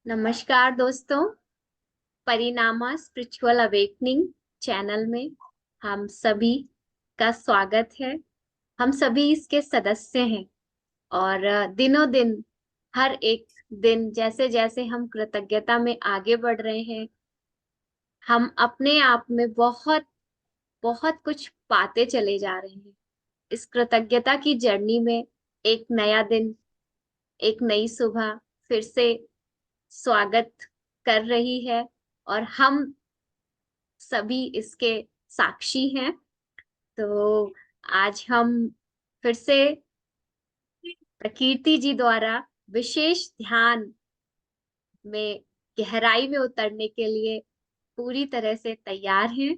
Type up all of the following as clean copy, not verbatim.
नमस्कार दोस्तों। परिणामा spiritual awakening channel में हम सभी का स्वागत है। हम सभी इसके सदस्य हैं और दिनों दिन हर एक दिन जैसे जैसे हम कृतज्ञता में आगे बढ़ रहे हैं, हम अपने आप में बहुत बहुत कुछ पाते चले जा रहे हैं। इस कृतज्ञता की जर्नी में एक नया दिन, एक नई सुबह फिर से स्वागत कर रही है और हम सभी इसके साक्षी हैं। तो आज हम फिर से प्रकृति जी द्वारा विशेष ध्यान में गहराई में उतरने के लिए पूरी तरह से तैयार हैं।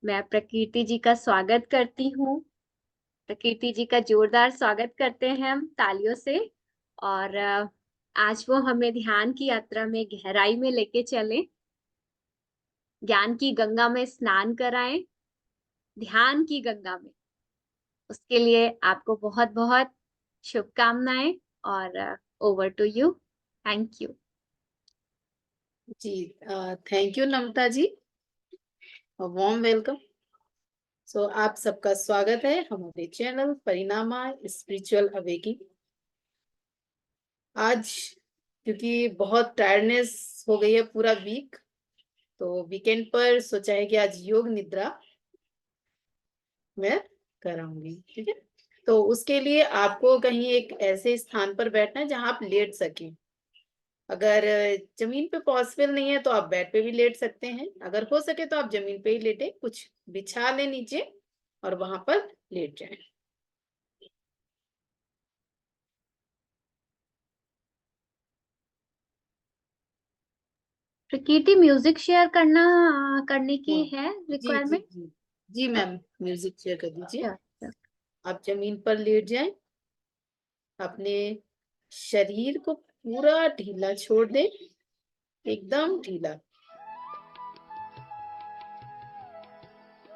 मैं प्रकृति जी का स्वागत करती हूँ। प्रकृति जी का जोरदार स्वागत करते हैं हम तालियों से। और आज वो हमें ध्यान की यात्रा में गहराई में लेके चले, ज्ञान की गंगा में स्नान कराएं, ध्यान की गंगा में। उसके लिए आपको बहुत बहुत शुभकामनाएं और over to you. Thank you. जी, thank you Namrata ji. Warm welcome. आप सबका स्वागत है हमारे चैनल परिणामा स्पिरिचुअल अवेकिंग। आज क्योंकि बहुत टायर्डनेस हो गई है पूरा वीक, तो वीकेंड पर सोचा है कि आज योग निद्रा मैं कराऊंगी। ठीक है, तो उसके लिए आपको कहीं एक ऐसे स्थान पर बैठना है जहां आप लेट सकें। अगर जमीन पे पॉसिबल नहीं है तो आप बेड पे भी लेट सकते हैं। अगर हो सके तो आप जमीन पे ही लेटे, कुछ बिछा लें नीचे और वहां पर लेट जाएं। प्रकृति म्यूजिक शेयर करने की हाँ, है जी जी रिक्वायरमेंट। जी। जी मैम, म्यूजिक शेयर कर दीजिए। अच्छा। आप जमीन पर लेट जाएं, अपने शरीर को पूरा ढीला छोड़ दें, एकदम ढीला।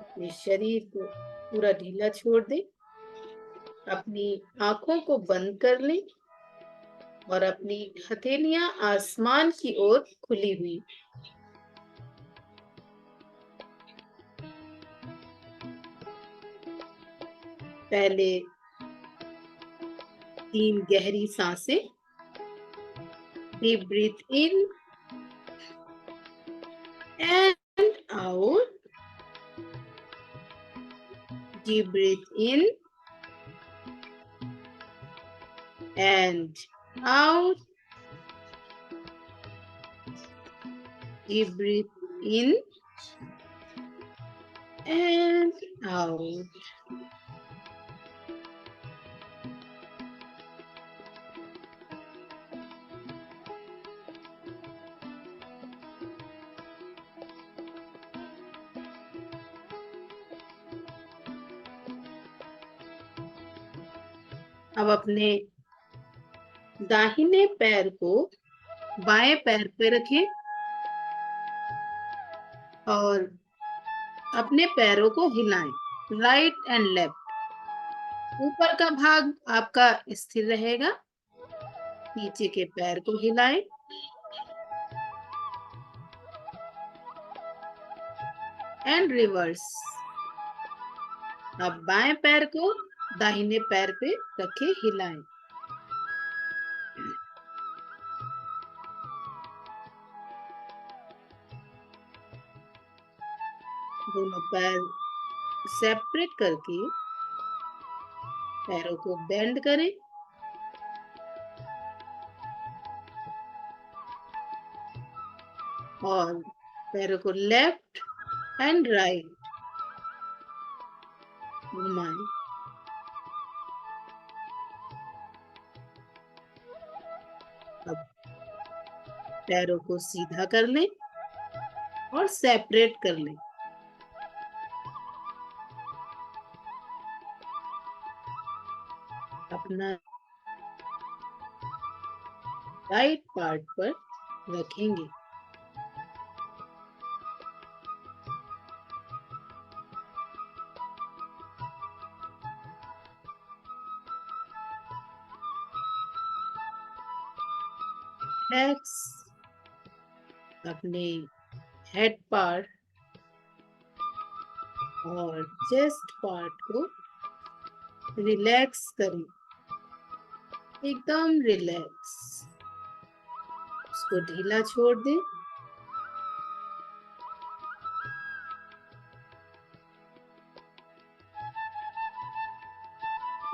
अपने शरीर को पूरा ढीला छोड़ दें, अपनी आंखों को बंद कर लें और अपनी हथेलियां आसमान की ओर खुली हुई। पहले 3 गहरी सांसें। Deep breath in and out. Deep breath in and out. Deep breath in and out. अब अपने दाहिने पैर को बाएं पैर पे रखें और अपने पैरों को हिलाएं, राइट एंड लेफ्ट। ऊपर का भाग आपका स्थिर रहेगा, नीचे के पैर को हिलाएं एंड रिवर्स। अब बाएं पैर को दाहिने पैर पे रखे हिलाएं। दोनों पैर सेपरेट करके पैरों को बेंड करें और पैरों को लेफ्ट एंड राइट घुमाएं। अब पैरों को सीधा कर लें और सेपरेट कर लें। अपना राइट पार्ट पर रखेंगे। रिलैक्स अपने हेड पार्ट और चेस्ट पार्ट को रिलैक्स करें, एकदम रिलैक्स। उसको ढीला छोड़ दें।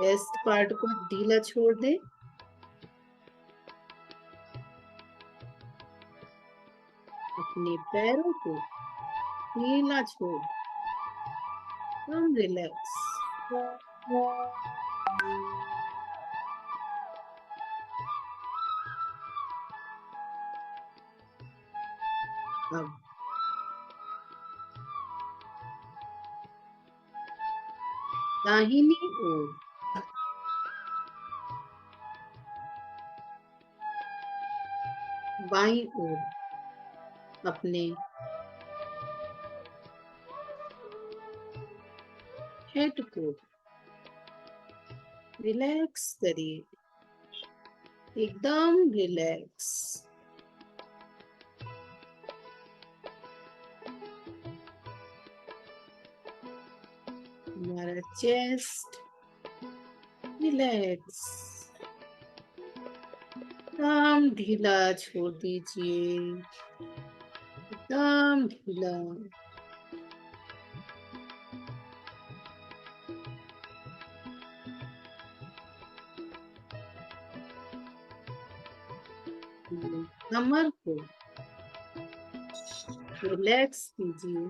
चेस्ट पार्ट को ढीला छोड़ दें। अपने पैरों को ढीला छोड़, एकदम रिलैक्स। अब दाहिनी ओर बाईं ओर अपने हेड को रिलैक्स करिए, एकदम रिलैक्स। हमारा चेस्ट रिलैक्स, एकदम ढीला छोड़ दीजिए, एकदम ढीला। कमर को रिलैक्स कीजिए।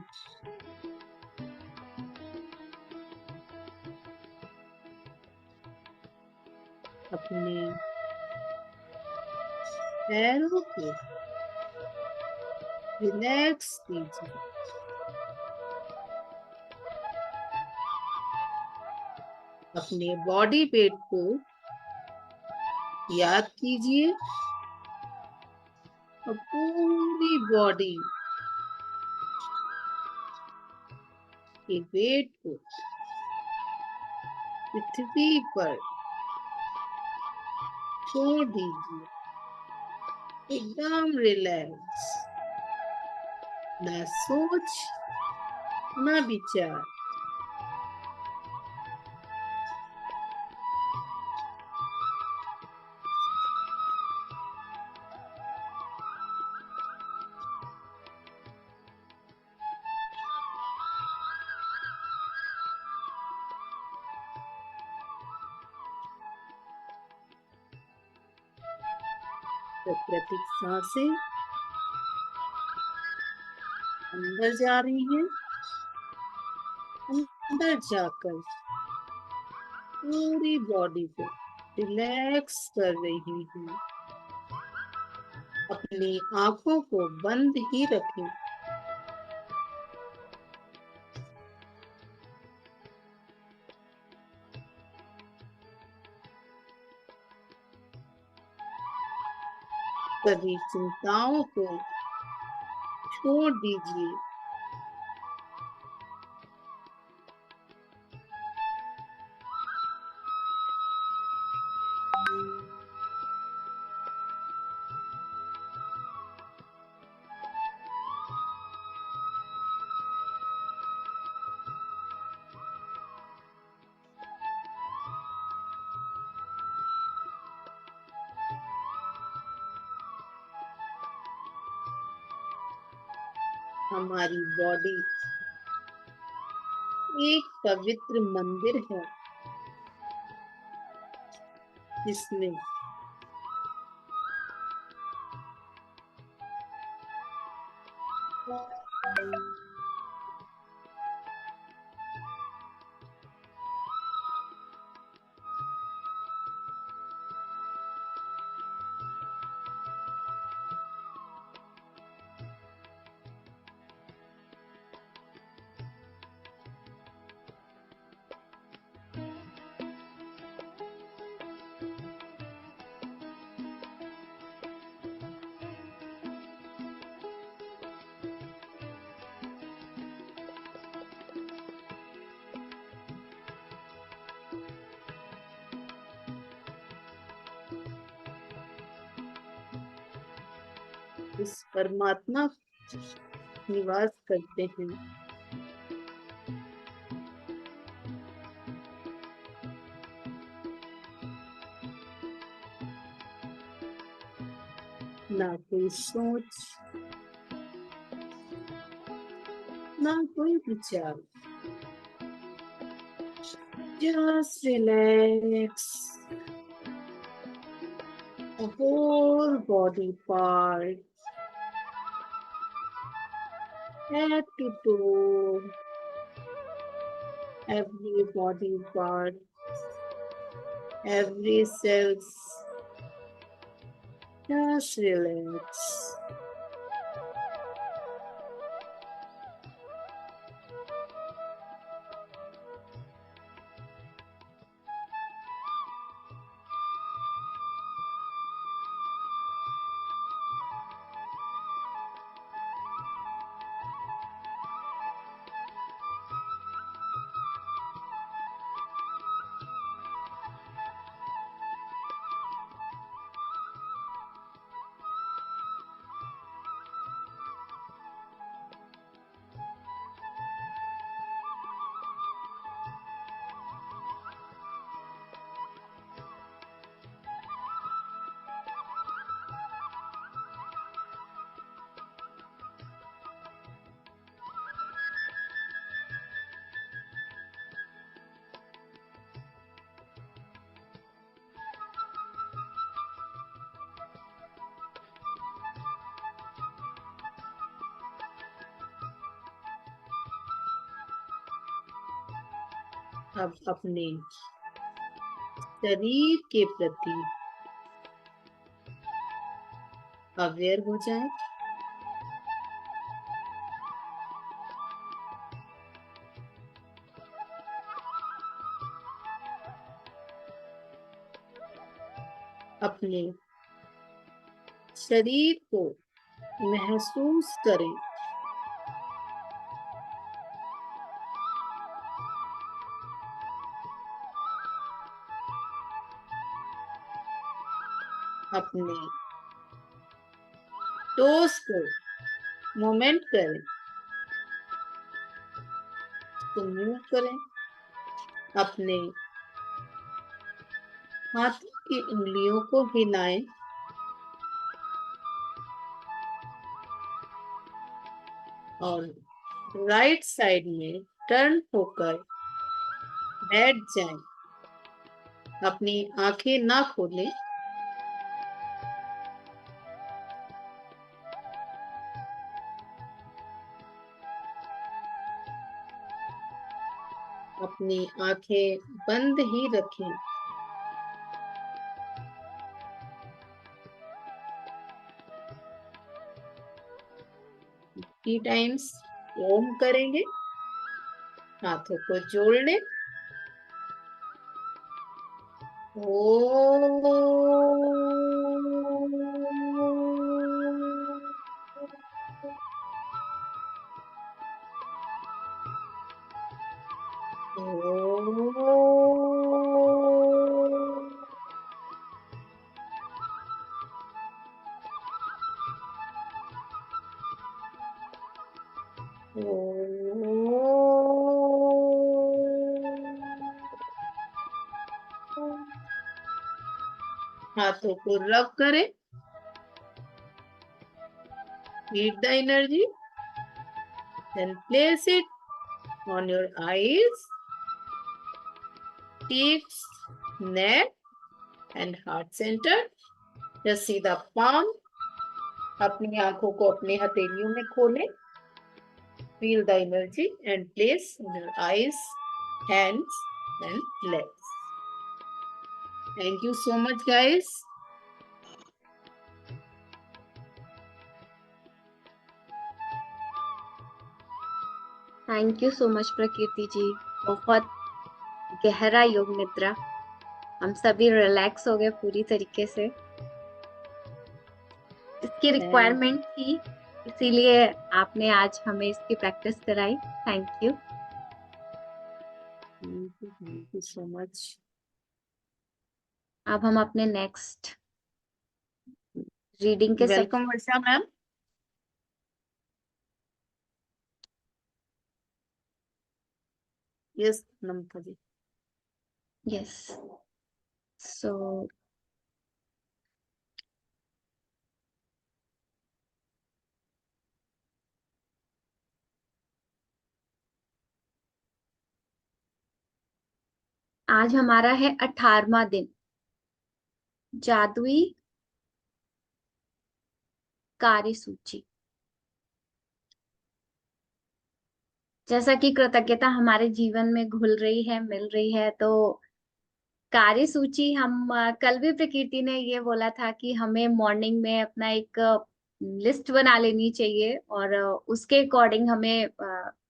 अपने पैरों को रिलैक्स कीजिए। अपने बॉडी वेट को याद कीजिए और पूरी बॉडी के वेट को पृथ्वी पर छोड़ दीजिए, एकदम रिलैक्स। ना सोच ना विचार। प्राकृतिक सांसें अंदर जा रही हैं, अंदर जाकर पूरी बॉडी को रिलैक्स कर रही हूँ। अपनी आंखों को बंद ही रखें। सभी चिंताओं को छोड़ दीजिए। हमारी बॉडी एक पवित्र मंदिर है, जिसमें उस परमात्मा निवास करते हैं। ना कोई सोच, ना कोई विचार, just relax a whole body part, head to toe, every body part, every cells, just relax. अब अपने शरीर के प्रति अवेयर हो जाए। अपने शरीर को महसूस करें। अपने टोस को मूवमेंट करें, तो मूव करें। अपने हाथों की उंगलियों को हिलाएं और राइट साइड में टर्न होकर बैठ जाएं। अपनी आंखें ना खोलें। अपनी आंखें बंद ही रखें। 3 टाइम्स ओम करेंगे। हाथों को जोड़ लें। ओम। हाथों को रब करें। Feed the energy, then place it on your eyes, cheeks, neck, and heart center. Just see the palm. अपनी आंखों को अपने हथेलियों में खोलें. Feel the energy and place on your eyes, hands, and legs. Thank you so much, guys. Thank you so much प्रकृति जी, बहुत गहरा योग निद्रा। हम सभी रिलैक्स हो गए पूरी तरीके से। इसकी रिक्वायरमेंट थी, इसीलिए आपने आज हमें इसकी प्रैक्टिस कराई। Thank you. Thank you so much. अब हम अपने नेक्स्ट रीडिंग के वेलकम वर्षा मैम। यस नम्रता जी। यस। सो आज हमारा है 18वां दिन, जादुई कार्यसूची। जैसा कि कृतज्ञता हमारे जीवन में घुल रही है, मिल रही है, तो कार्य सूची हम कल भी प्रकृति ने ये बोला था कि हमें मॉर्निंग में अपना एक लिस्ट बना लेनी चाहिए, और उसके अकॉर्डिंग हमें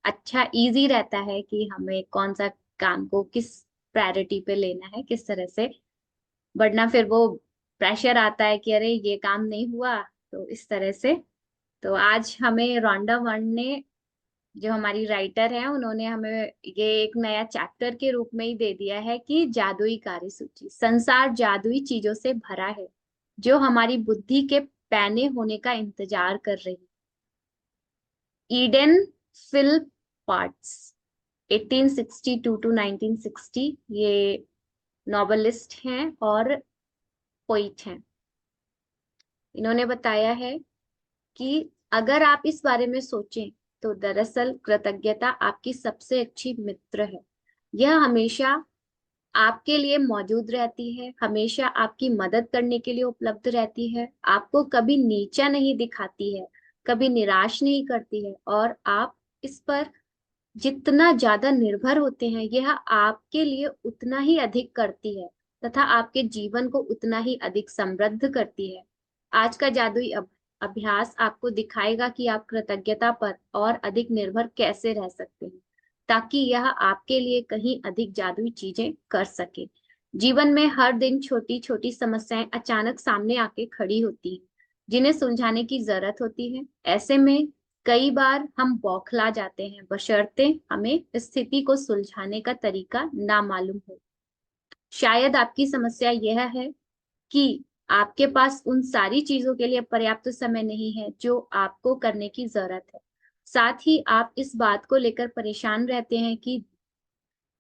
अच्छा इजी रहता है कि हमें कौन सा काम को किस प्रायोरिटी पे लेना है, किस तरह से। वरना फिर वो प्रेशर आता है कि अरे ये काम नहीं हुआ, तो इस तरह से। तो आज हमें रोंडा वन ने, जो हमारी राइटर है, उन्होंने हमें ये एक नया चैप्टर के रूप में ही दे दिया है कि जादुई कार्यसूची। संसार जादुई चीजों से भरा है जो हमारी बुद्धि के पैने होने का इंतजार कर रही। ईडन फिल पार्ट्स, 1862 टू 1960, ये नॉवेलिस्ट हैं और पोइट हैं। इन्होंने बताया है कि अगर आप इस बारे में सोचें तो दरअसल कृतज्ञता आपकी सबसे अच्छी मित्र है। यह हमेशा आपके लिए मौजूद रहती है, हमेशा आपकी मदद करने के लिए उपलब्ध रहती है, आपको कभी नीचा नहीं दिखाती है, कभी निराश नहीं करती है, और आप इस पर जितना ज्यादा निर्भर होते हैं यह आपके लिए उतना ही अधिक करती है तथा आपके जीवन को उतना ही अधिक समृद्ध करती है। आज का जादुई अभ्यास आपको दिखाएगा कि आप कृतज्ञता पर और अधिक निर्भर कैसे रह सकते हैं, ताकि यह आपके लिए कहीं अधिक जादुई चीजें कर सके। जीवन में हर दिन छोटी छोटी समस्याएं अचानक सामने आके खड़ी होती हैं, जिन्हें सुलझाने की जरूरत होती है। ऐसे में कई बार हम बौखला जाते हैं, बशर्ते हमें स्थिति को सुलझाने का तरीका ना मालूम हो। शायद आपकी समस्या यह है कि आपके पास उन सारी चीजों के लिए पर्याप्त समय नहीं है जो आपको करने की जरूरत है। साथ ही आप इस बात को लेकर परेशान रहते हैं कि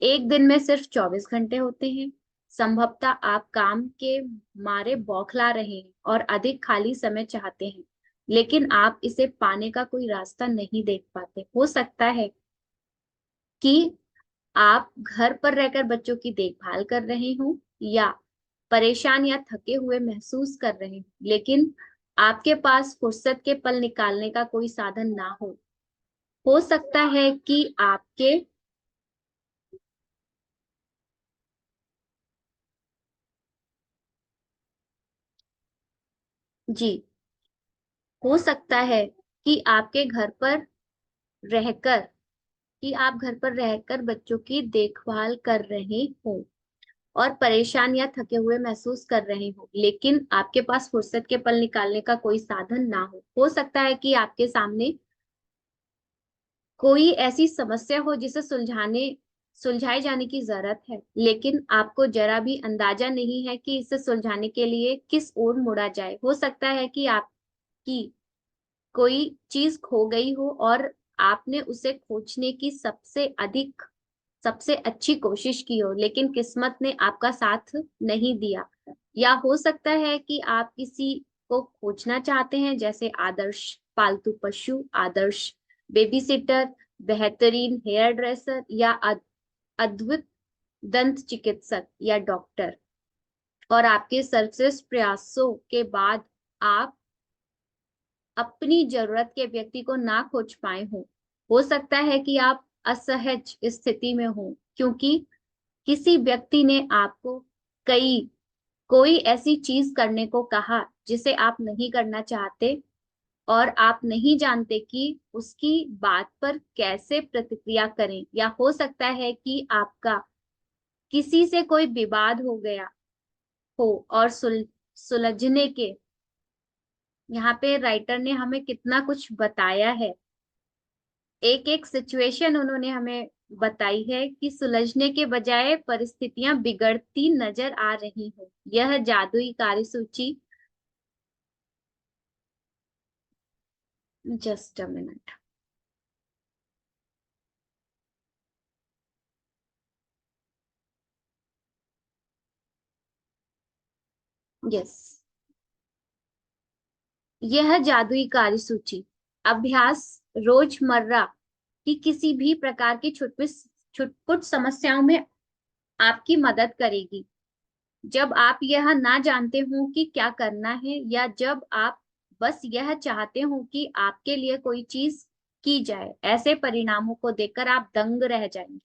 एक दिन में सिर्फ 24 घंटे होते हैं। संभवतः आप काम के मारे बौखला रहे हैं और अधिक खाली समय चाहते हैं, लेकिन आप इसे पाने का कोई रास्ता नहीं देख पाते। हो सकता है कि आप घर पर रहकर बच्चों की देखभाल कर रहे हो, या परेशान या थके हुए महसूस कर रहे हो, लेकिन आपके पास फुर्सत के पल निकालने का कोई साधन ना हो। हो सकता है कि आपके जी हो सकता है कि आपके घर पर रहकर कि आप घर पर रहकर बच्चों की देखभाल कर रहे हो और परेशान या थके हुए महसूस कर रहे हो, लेकिन आपके पास फुर्सत के पल निकालने का कोई साधन ना हो। हो सकता है कि आपके सामने कोई ऐसी समस्या हो जिसे सुलझाए जाने की जरूरत है, लेकिन आपको जरा भी अंदाजा नहीं है कि इसे सुलझाने के लिए किस ओर मुड़ा जाए। हो सकता है कि आपकी कोई चीज खो गई हो और आपने उसे खोजने की सबसे अच्छी कोशिश की हो, लेकिन किस्मत ने आपका साथ नहीं दिया। या हो सकता है कि आप किसी को खोजना चाहते हैं, जैसे आदर्श पालतू पशु, आदर्श बेबी सिटर, बेहतरीन हेयर ड्रेसर, या अद्भुत दंत चिकित्सक या डॉक्टर। और आपके सर्वश्रेष्ठ प्रयासों के बाद आप अपनी जरूरत के व्यक्ति को ना खोज पाए हो सकता है कि आप असहज स्थिति में हो, क्योंकि किसी व्यक्ति ने आपको कई कोई ऐसी चीज करने को कहा जिसे आप नहीं करना चाहते, और आप नहीं जानते कि उसकी बात पर कैसे प्रतिक्रिया करें। या हो सकता है कि आपका किसी से कोई विवाद हो गया हो और सुलझने के, यहाँ पे राइटर ने हमें कितना कुछ बताया है, एक एक सिचुएशन उन्होंने हमें बताई है कि सुलझने के बजाय परिस्थितियां बिगड़ती नजर आ रही हो। यह जादुई कार्यसूची, जस्ट अ मिनट। यस, यह जादुई कार्यसूची अभ्यास रोजमर्रा की किसी भी प्रकार की छुटपुट समस्याओं में आपकी मदद करेगी। जब आप यह ना जानते हो कि क्या करना है, या जब आप बस यह चाहते हो कि आपके लिए कोई चीज की जाए, ऐसे परिणामों को देखकर आप दंग रह जाएंगे।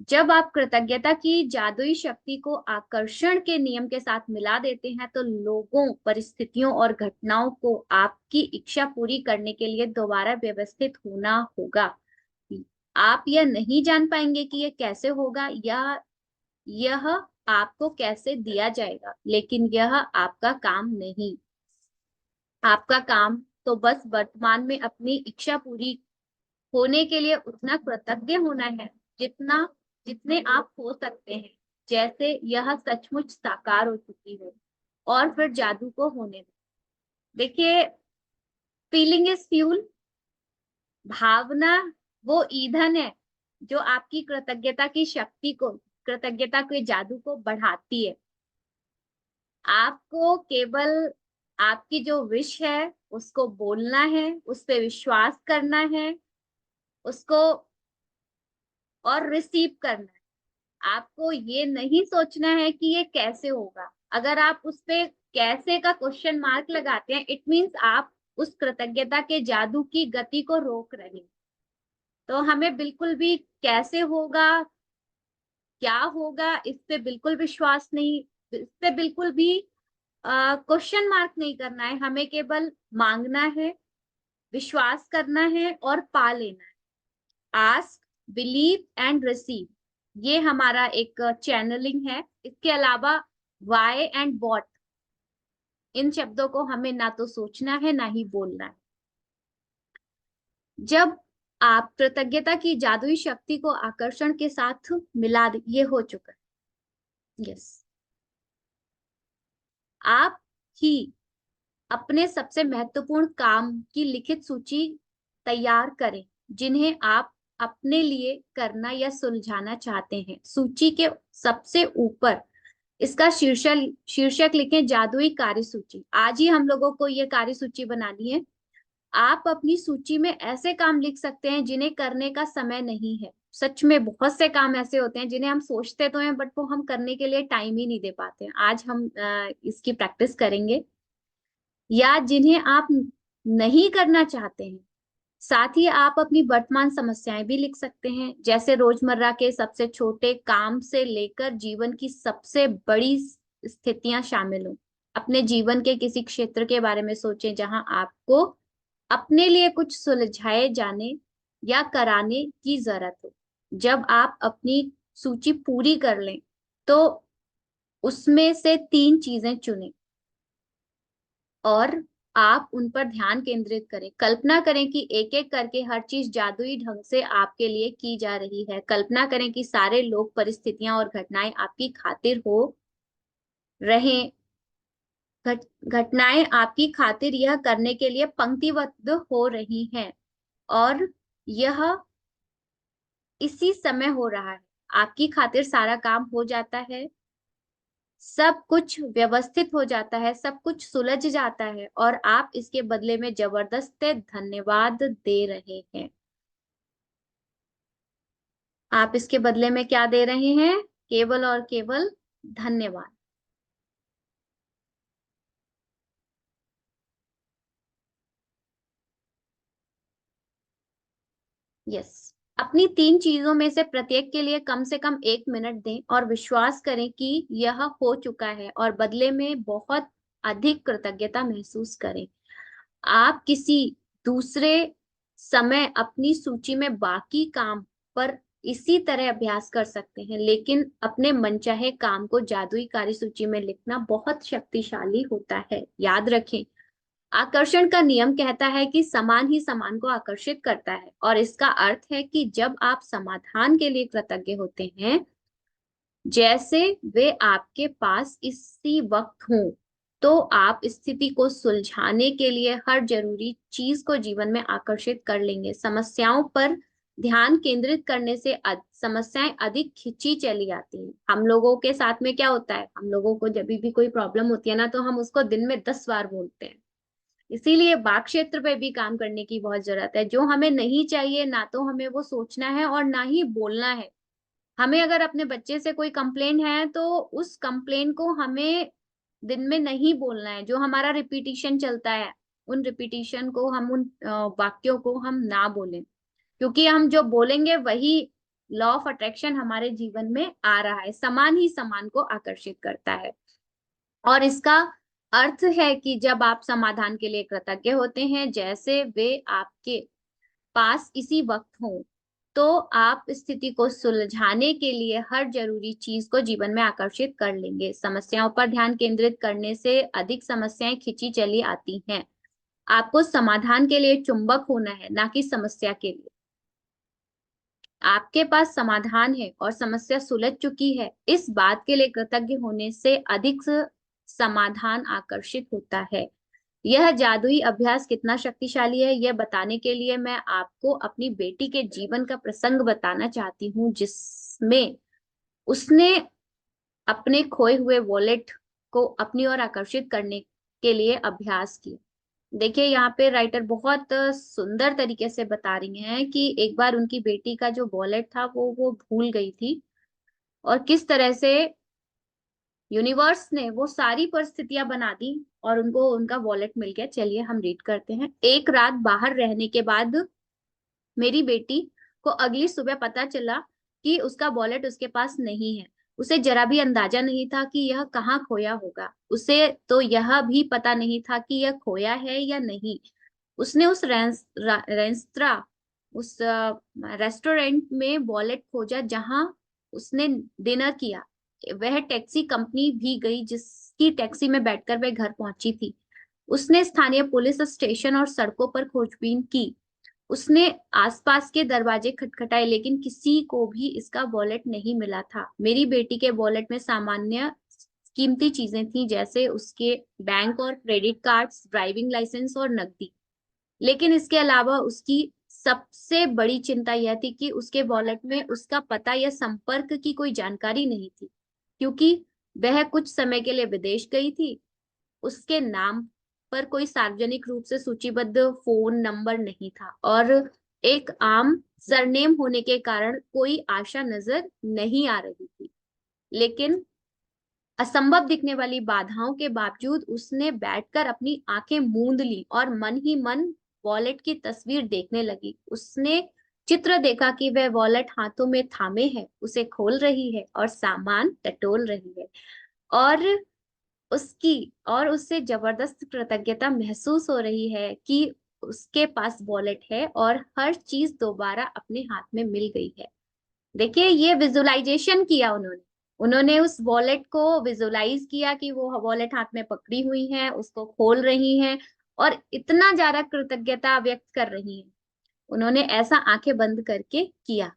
जब आप कृतज्ञता की जादुई शक्ति को आकर्षण के नियम के साथ मिला देते हैं, तो लोगों, परिस्थितियों और घटनाओं को आपकी इच्छा पूरी करने के लिए दोबारा व्यवस्थित होना होगा। आप यह नहीं जान पाएंगे कि यह कैसे होगा या यह आपको कैसे दिया जाएगा, लेकिन यह आपका काम नहीं। आपका काम तो बस वर्तमान में अपनी इच्छा पूरी होने के लिए उतना कृतज्ञ होना है जितने आप हो सकते हैं, जैसे यह सचमुच साकार हो चुकी हो, और फिर जादू को होने दें। देखिए, फीलिंग इज फ्यूल। भावना वो ईंधन है जो आपकी कृतज्ञता की शक्ति को, कृतज्ञता के जादू को बढ़ाती है। आपको केवल आपकी जो विश है उसको बोलना है, उस पे विश्वास करना है, उसको और रिसीव करना है। आपको ये नहीं सोचना है कि ये कैसे होगा। अगर आप उस पे कैसे का क्वेश्चन मार्क लगाते हैं, इट मीन्स आप उस कृतज्ञता के जादू की गति को रोक रहे हैं। तो हमें बिल्कुल भी कैसे होगा, क्या होगा, इस पे बिल्कुल विश्वास नहीं, इस पे बिल्कुल भी क्वेश्चन मार्क नहीं करना है। हमें केवल मांगना है, विश्वास करना है और पा लेना है। आस्क, बिलीव एंड रिसीव, ये हमारा एक चैनलिंग है। इसके अलावा वाई एंड व्हाट, इन शब्दों को हमें ना तो सोचना है ना ही बोलना है। जब आप कृतज्ञता की जादुई शक्ति को आकर्षण के साथ मिला दे, ये हो चुका है। यस, आप ही अपने सबसे महत्वपूर्ण काम की लिखित सूची तैयार करें, जिन्हें आप अपने लिए करना या सुलझाना चाहते हैं। सूची के सबसे ऊपर इसका शीर्षक लिखें, जादुई कार्यसूची। आज ही हम लोगों को ये कार्यसूची बनानी है। आप अपनी सूची में ऐसे काम लिख सकते हैं जिन्हें करने का समय नहीं है। सच में बहुत से काम ऐसे होते हैं जिन्हें हम सोचते तो हैं, बट वो हम करने के लिए टाइम ही नहीं दे पाते हैं। आज हम इसकी प्रैक्टिस करेंगे। या जिन्हें आप नहीं करना चाहते हैं। साथ ही आप अपनी वर्तमान समस्याएं भी लिख सकते हैं, जैसे रोजमर्रा के सबसे छोटे काम से लेकर जीवन की सबसे बड़ी स्थितियां शामिल हो। अपने जीवन के किसी क्षेत्र के बारे में सोचें जहां आपको अपने लिए कुछ सुलझाए जाने या कराने की जरूरत हो। जब आप अपनी सूची पूरी कर लें, तो उसमें से 3 चीजें चुनें और आप उन पर ध्यान केंद्रित करें। कल्पना करें कि एक एक करके हर चीज जादुई ढंग से आपके लिए की जा रही है। कल्पना करें कि सारे लोग, परिस्थितियां और घटनाएं आपकी खातिर हो रहे घटनाएं आपकी खातिर यह करने के लिए पंक्तिबद्ध हो रही हैं, और यह इसी समय हो रहा है। आपकी खातिर सारा काम हो जाता है, सब कुछ व्यवस्थित हो जाता है, सब कुछ सुलझ जाता है, और आप इसके बदले में जबरदस्त धन्यवाद दे रहे हैं। आप इसके बदले में क्या दे रहे हैं? केवल और केवल धन्यवाद। यस, अपनी 3 चीजों में से प्रत्येक के लिए कम से कम 1 मिनट दें और विश्वास करें कि यह हो चुका है, और बदले में बहुत अधिक कृतज्ञता महसूस करें। आप किसी दूसरे समय अपनी सूची में बाकी काम पर इसी तरह अभ्यास कर सकते हैं, लेकिन अपने मनचाहे काम को जादुई कार्यसूची में लिखना बहुत शक्तिशाली होता है। याद रखें, आकर्षण का नियम कहता है कि समान ही समान को आकर्षित करता है, और इसका अर्थ है कि जब आप समाधान के लिए कृतज्ञ होते हैं, जैसे वे आपके पास इसी वक्त हों, तो आप स्थिति को सुलझाने के लिए हर जरूरी चीज को जीवन में आकर्षित कर लेंगे। समस्याओं पर ध्यान केंद्रित करने से समस्याएं अधिक खिंची चली आती हैं। हम लोगों के साथ में क्या होता है, हम लोगों को जब भी कोई प्रॉब्लम होती है ना, तो हम उसको दिन में 10 बार बोलते हैं। इसीलिए वाक क्षेत्र पे भी काम करने की बहुत जरूरत है। जो हमें नहीं चाहिए ना तो हमें वो सोचना है और ना ही बोलना है। हमें अगर अपने बच्चे से कोई कंप्लेन है तो उस कंप्लेन को हमें दिन में नहीं बोलना है। जो हमारा रिपीटिशन चलता है, उन रिपीटिशन को हम, उन वाक्यों को हम ना बोलें, क्योंकि हम जो बोलेंगे वही लॉ ऑफ अट्रैक्शन हमारे जीवन में आ रहा है। समान ही समान को आकर्षित करता है। और इसका अर्थ है कि जब आप समाधान के लिए कृतज्ञ होते हैं, जैसे वे आपके पास इसी वक्त हो, तो आप स्थिति को सुलझाने के लिए हर जरूरी चीज को जीवन में आकर्षित कर लेंगे। समस्याओं पर ध्यान केंद्रित करने से अधिक समस्याएं खिंची चली आती हैं। आपको समाधान के लिए चुंबक होना है, ना कि समस्या के लिए। आपके पास समाधान है और समस्या सुलझ चुकी है, इस बात के लिए कृतज्ञ होने से अधिक समाधान आकर्षित होता है। यह जादुई अभ्यास कितना शक्तिशाली है, यह बताने के लिए मैं आपको अपनी बेटी के जीवन का प्रसंग बताना चाहती हूँ, जिसमें उसने अपने खोए हुए वॉलेट को अपनी ओर आकर्षित करने के लिए अभ्यास किया। देखिए, यहाँ पे राइटर बहुत सुंदर तरीके से बता रही हैं कि एक बार उनकी बेटी का जो वॉलेट था वो भूल गई थी, और किस तरह से यूनिवर्स ने वो सारी परिस्थितियां बना दी और उनको उनका वॉलेट मिल गया। चलिए हम रीड करते हैं। एक रात बाहर रहने के बाद मेरी बेटी को अगली सुबह पता चला कि उसका वॉलेट उसके पास नहीं है। उसे जरा भी अंदाजा नहीं था कि यह कहाँ खोया होगा। उसे तो यह भी पता नहीं था कि यह खोया है या नहीं। उसने उस रेस्टोरेंट में वॉलेट खोजा जहां उसने डिनर किया। वह टैक्सी कंपनी भी गई जिसकी टैक्सी में बैठकर वह घर पहुंची थी। उसने स्थानीय पुलिस स्टेशन और सड़कों पर खोजबीन की। उसने आसपास के दरवाजे खटखटाए, लेकिन किसी को भी इसका वॉलेट नहीं मिला था। मेरी बेटी के वॉलेट में सामान्य कीमती चीजें थी, जैसे उसके बैंक और क्रेडिट कार्ड्स, ड्राइविंग लाइसेंस और नकदी। लेकिन इसके अलावा उसकी सबसे बड़ी चिंता यह थी कि उसके वॉलेट में उसका पता या संपर्क की कोई जानकारी नहीं थी, क्योंकि वह कुछ समय के लिए विदेश गई थी। उसके नाम पर कोई सार्वजनिक रूप से सूचीबद्ध फोन नंबर नहीं था, और एक आम सरनेम होने के कारण कोई आशा नजर नहीं आ रही थी। लेकिन असंभव दिखने वाली बाधाओं के बावजूद उसने बैठकर अपनी आंखें मूंद ली और मन ही मन वॉलेट की तस्वीर देखने लगी। उसने चित्र देखा कि वह वॉलेट हाथों में थामे है, उसे खोल रही है और सामान टटोल रही है, और उसकी और उससे जबरदस्त कृतज्ञता महसूस हो रही है कि उसके पास वॉलेट है और हर चीज दोबारा अपने हाथ में मिल गई है। देखिए, ये विजुअलाइजेशन किया उन्होंने। उन्होंने उस वॉलेट को विजुअलाइज किया कि वो वॉलेट हाथ में पकड़ी हुई है, उसको खोल रही हैं और इतना ज्यादा कृतज्ञता व्यक्त कर रही हैं। उन्होंने ऐसा आंखें बंद करके किया।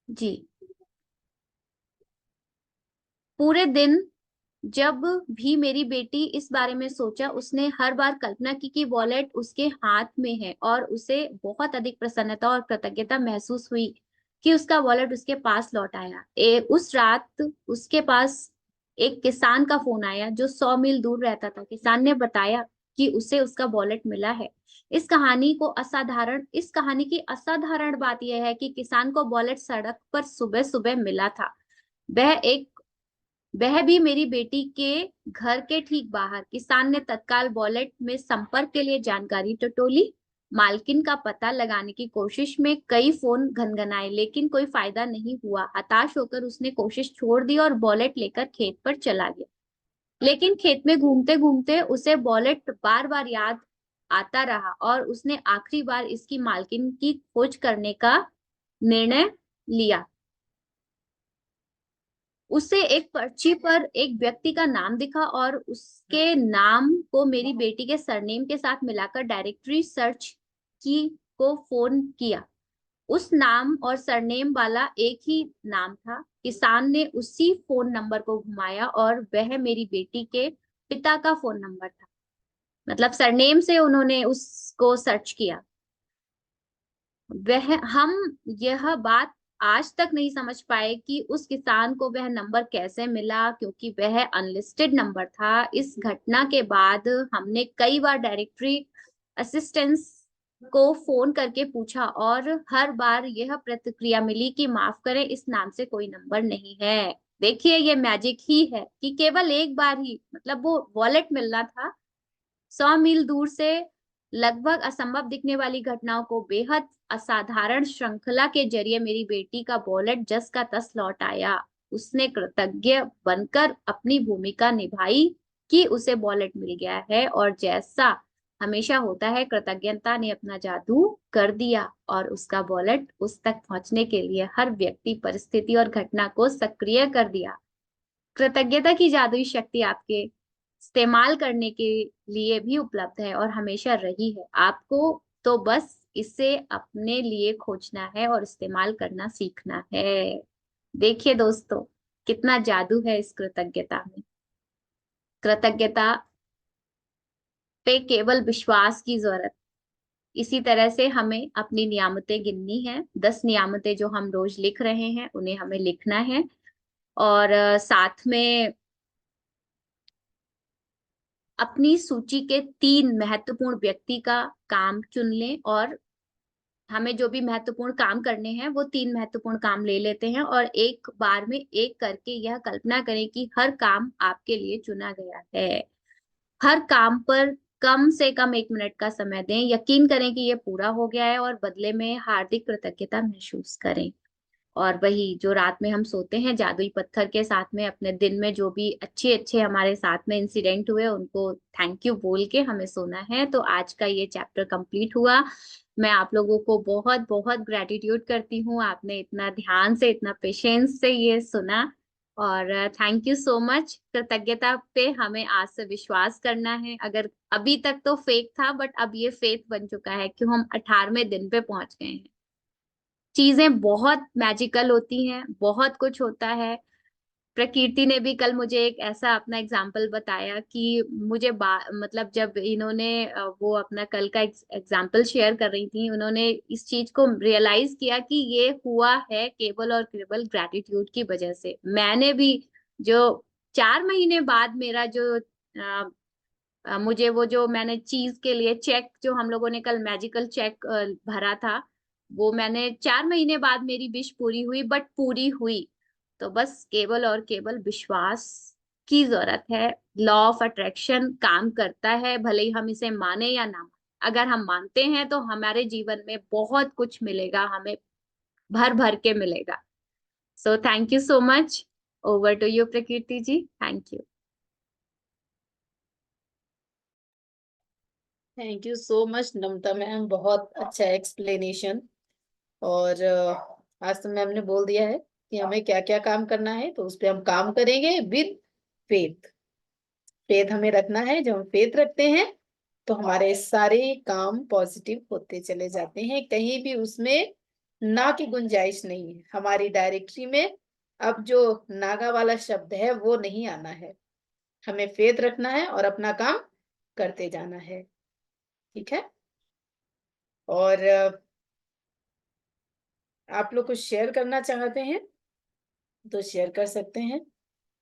जी। पूरे दिन जब भी मेरी बेटी इस बारे में सोचा, उसने हर बार कल्पना की कि वॉलेट उसके हाथ में है, और उसे बहुत अधिक प्रसन्नता और कृतज्ञता महसूस हुई कि उसका वॉलेट उसके पास लौट आया। उस रात उसके पास एक किसान का फोन आया जो 100 मील दूर रहता था। किसान ने बताया कि उसे उसका वॉलेट मिला है। इस कहानी की असाधारण बात यह है कि किसान को वॉलेट सड़क पर सुबह सुबह मिला था। वह एक वह भी मेरी बेटी के घर के ठीक बाहर। किसान ने तत्काल वॉलेट में संपर्क के लिए जानकारी टटोली। मालकिन का पता लगाने की कोशिश में कई फोन घनघनाए, लेकिन कोई फायदा नहीं हुआ। हताश होकर उसने कोशिश छोड़ दी और वॉलेट लेकर खेत पर चला गया। लेकिन खेत में घूमते घूमते उसे वॉलेट बार बार याद आता रहा, और उसने आखिरी बार इसकी मालकिन की खोज करने का निर्णय लिया। उसे एक पर्ची पर एक व्यक्ति का नाम दिखा और उसके नाम को मेरी बेटी के सरनेम के साथ मिलाकर डायरेक्टरी सर्च की को फोन किया। उस नाम और सरनेम वाला एक ही नाम था। किसान ने उसी फोन नंबर को घुमाया और वह मेरी बेटी के पिता का फोन नंबर था। मतलब सरनेम से उन्होंने उसको सर्च किया। वह हम यह बात आज तक नहीं समझ पाए कि उस किसान को वह नंबर कैसे मिला, क्योंकि वह अनलिस्टेड नंबर था। इस घटना के बाद हमने कई बार डायरेक्टरी असिस्टेंस को फोन करके पूछा और हर बार यह प्रतिक्रिया मिली कि माफ करें, इस नाम से कोई नंबर नहीं है। देखिए, ये मैजिक ही है कि केवल एक बार ही, मतलब वो वॉलेट मिलना था। 100 मील दूर से लगभग असंभव दिखने वाली घटनाओं को बेहद असाधारण श्रृंखला के जरिए मेरी बेटी का वॉलेट जस का तस लौट आया। उसने कृतज्ञ बनकर अपनी भूमिका निभाई कि उसे वॉलेट मिल गया है, और जैसा हमेशा होता है, कृतज्ञता ने अपना जादू कर दिया और उसका वॉलेट उस तक पहुंचने के लिए हर व्यक्ति, परिस्थिति और घटना को सक्रिय कर दिया। कृतज्ञता की जादुई शक्ति आपके इस्तेमाल करने के लिए भी उपलब्ध है और हमेशा रही है। आपको तो बस इसे अपने लिए खोजना है और इस्तेमाल करना सीखना है। देखिए दोस्तों, कितना जादू है इस कृतज्ञता में। कृतज्ञता पे केवल विश्वास की जरूरत। इसी तरह से हमें अपनी नियामतें गिननी है। 10 नियामतें जो हम रोज लिख रहे हैं, उन्हें हमें लिखना है। और साथ में अपनी सूची के 3 महत्वपूर्ण व्यक्ति का काम चुन लें, और हमें जो भी महत्वपूर्ण काम करने हैं वो 3 महत्वपूर्ण काम ले लेते हैं, और एक बार में एक करके यह कल्पना करें कि हर काम आपके लिए चुना गया है। हर काम पर कम से कम 1 मिनट का समय दें। यकीन करें कि यह पूरा हो गया है और बदले में हार्दिक कृतज्ञता महसूस करें। और वही जो रात में हम सोते हैं जादुई पत्थर के साथ में, अपने दिन में जो भी अच्छे अच्छे हमारे साथ में इंसिडेंट हुए उनको थैंक यू बोल के हमें सोना है। तो आज का ये चैप्टर कंप्लीट हुआ। मैं आप लोगों को बहुत बहुत ग्रेटिट्यूड करती हूँ, आपने इतना ध्यान से, इतना पेशेंस से ये सुना। और थैंक यू सो मच। कृतज्ञता पे हमें आज से विश्वास करना है। अगर अभी तक तो फेक था, बट अब ये फेथ बन चुका है, क्यों हम 18वें दिन पे पहुंच गए हैं। चीजें बहुत मैजिकल होती हैं, बहुत कुछ होता है। प्रकृति ने भी कल मुझे एक ऐसा अपना एग्जाम्पल बताया कि मुझे मतलब जब इन्होंने वो अपना कल का एग्जाम्पल शेयर कर रही थी, उन्होंने इस चीज को रियलाइज किया कि ये हुआ है केवल और केवल ग्रैटिट्यूड की वजह से। मैंने भी जो 4 महीने बाद मेरा जो मुझे वो जो मैंने चीज के लिए चेक, जो हम लोगों ने कल मैजिकल चेक भरा था, वो मैंने 4 महीने बाद मेरी विश पूरी हुई, बट पूरी हुई। तो बस केवल और केवल विश्वास की जरूरत है। लॉ ऑफ अट्रैक्शन काम करता है, भले ही हम इसे माने या ना माने। अगर हम मानते हैं तो हमारे जीवन में बहुत कुछ मिलेगा, हमें भर भर के मिलेगा। So thank you so much. Over to you Prakriti ji. Thank you. Thank you so much Namrata ma'am, बहुत अच्छा एक्सप्लेनेशन। और आज तो मैम ने बोल दिया है कि हमें क्या क्या काम करना है, तो उस पे हम काम करेंगे विद फेथ। फेथ हमें रखना है। जब हम फेथ रखते हैं तो हमारे सारे काम पॉजिटिव होते चले जाते हैं, कहीं भी उसमें ना की गुंजाइश नहीं है। हमारी डायरेक्टरी में अब जो नागा वाला शब्द है वो नहीं आना है। हमें फेथ रखना है और अपना काम करते जाना है। ठीक है। और आप लोग कुछ शेयर करना चाहते हैं तो शेयर कर सकते हैं।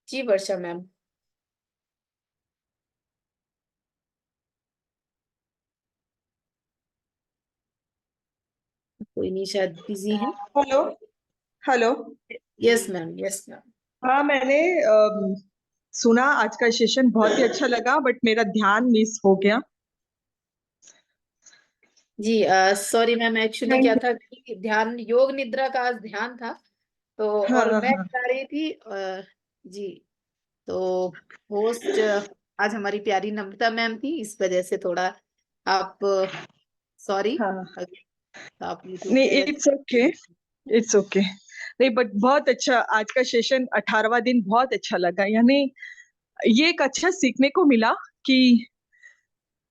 जी वर्षा मैम। कोई नहीं, शायद बिजी है। Hello. Hello. Yes ma'am, yes ma'am. हाँ, मैंने सुना आज का सेशन, बहुत ही अच्छा लगा, बट मेरा ध्यान मिस हो गया। जी सॉरी मैम, एक्चुअली क्या थैंक था कि ध्यान, योग निद्रा का आज ध्यान था, तो हाँ और हाँ मैं हाँ। करा रही थी जी। तो होस्ट आज हमारी प्यारी नम्रता मैम थी, इस वजह से थोड़ा आप सॉरी। हाँ, आप यूट्यूब नहीं, पे रहते। It's okay. It's okay. नहीं, बट बहुत अच्छा आज का सेशन, 18वां दिन बहुत अच्छा लगा। यानी ये एक अच्छा सीखने को मिला कि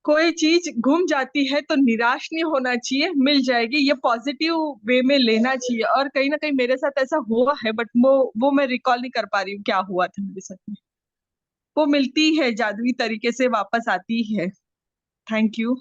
कोई चीज घूम जाती है तो निराश नहीं होना चाहिए, मिल जाएगी, ये पॉजिटिव वे में लेना चाहिए। और कहीं ना कहीं मेरे साथ ऐसा हुआ है, बट वो मैं रिकॉल नहीं कर पा रही हूँ क्या हुआ था मेरे साथ में। वो मिलती है, जादुई तरीके से वापस आती है। Thank you.